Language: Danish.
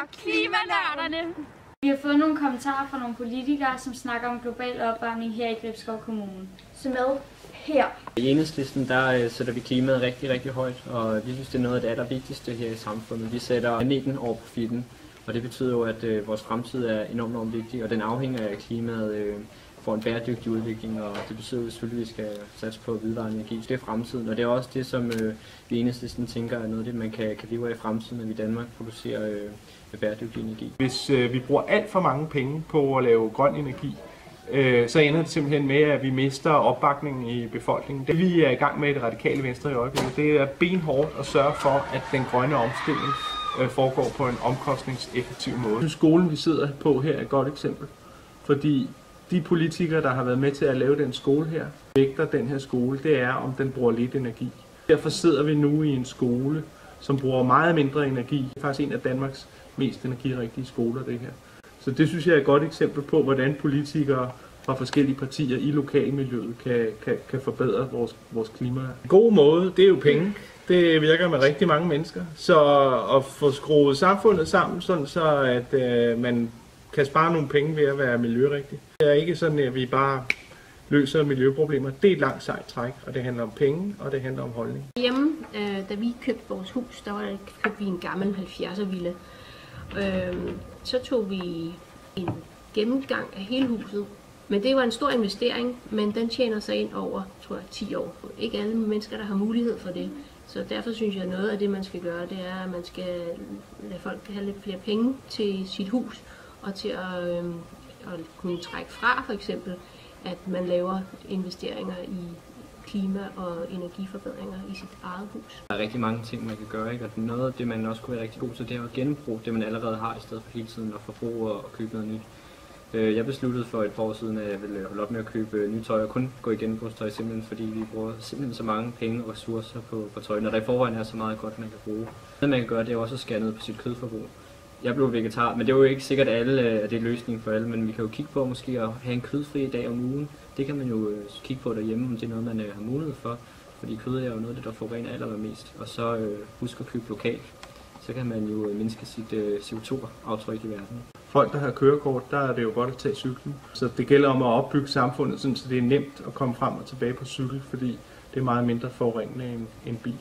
er klimanørderne. Vi har fået nogle kommentarer fra nogle politikere, som snakker om global opvarmning her i Gribskov Kommune. Så med her. I Enhedslisten der sætter vi klimaet rigtig, rigtig højt, og vi synes, det er noget af det allervigtigste her i samfundet. Vi sætter planeten over profitten, og det betyder jo, at vores fremtid er enormt vigtig, og den afhænger af klimaet for en bæredygtig udvikling, og det betyder jo selvfølgelig, at vi skal satse på vedvarende energi. Det er fremtiden, og det er også det, som vi i Enhedslisten tænker er noget af det, man kan leve af i fremtiden, at vi i Danmark producerer bæredygtig energi. Hvis vi bruger alt for mange penge på at lave grøn energi, så ender det simpelthen med, at vi mister opbakningen i befolkningen. Det vi er i gang med i det radikale venstre i øjeblikket, det er benhårdt at sørge for, at den grønne omstilling foregår på en omkostningseffektiv måde. Skolen, vi sidder på her, er et godt eksempel, fordi de politikere, der har været med til at lave den skole her, vægter den her skole, det er, om den bruger lidt energi. Derfor sidder vi nu i en skole, som bruger meget mindre energi. Det er faktisk en af Danmarks mest energirigtige skoler, det her. Så det synes jeg er et godt eksempel på, hvordan politikere fra forskellige partier i lokalmiljøet kan forbedre vores klima. En god måde, det er jo penge. Det virker med rigtig mange mennesker. Så at få skruet samfundet sammen, sådan så at man kan spare nogle penge ved at være miljørigtig. Det er ikke sådan, at vi bare løser miljøproblemer. Det er et langt sejt træk, og det handler om penge, og det handler om holdning. Hjemme, da vi købte vores hus, købte vi en gammel 70'er villa. Så tog vi en gennemgang af hele huset. Men det var en stor investering, men den tjener sig ind over, tror jeg, 10 år. Ikke alle mennesker, der har mulighed for det. Så derfor synes jeg, at noget af det, man skal gøre, det er, at man skal lade folk have lidt flere penge til sit hus, og til at kunne trække fra, for eksempel, at man laver investeringer i klima- og energiforbedringer i sit eget hus. Der er rigtig mange ting, man kan gøre, ikke? Og noget af det, man også kunne være rigtig god til, det er at genbruge det, man allerede har, i stedet for hele tiden at forbruge og købe noget nyt. Jeg besluttede for et par år siden, at jeg ville holde op med at købe nyt tøj og kun gå i genbrugstøj, simpelthen fordi vi bruger simpelthen så mange penge og ressourcer på tøj, når der i forvejen er så meget godt, man kan bruge. Det man kan gøre, det er også at skære ned på sit kødforbrug. Jeg blev vegetar, men det er jo ikke sikkert alle, at det er løsningen for alle, men vi kan jo kigge på måske at have en kødfri dag om ugen. Det kan man jo kigge på derhjemme, om det er noget, man har mulighed for, fordi kød er jo noget af det, der forurener allermest. Og så husk at købe lokalt, så kan man jo mindske sit CO2-aftryk i verden. Folk, der har kørekort, der er det jo godt at tage cyklen. Så det gælder om at opbygge samfundet, så det er nemt at komme frem og tilbage på cykel, fordi det er meget mindre forurenende end bil.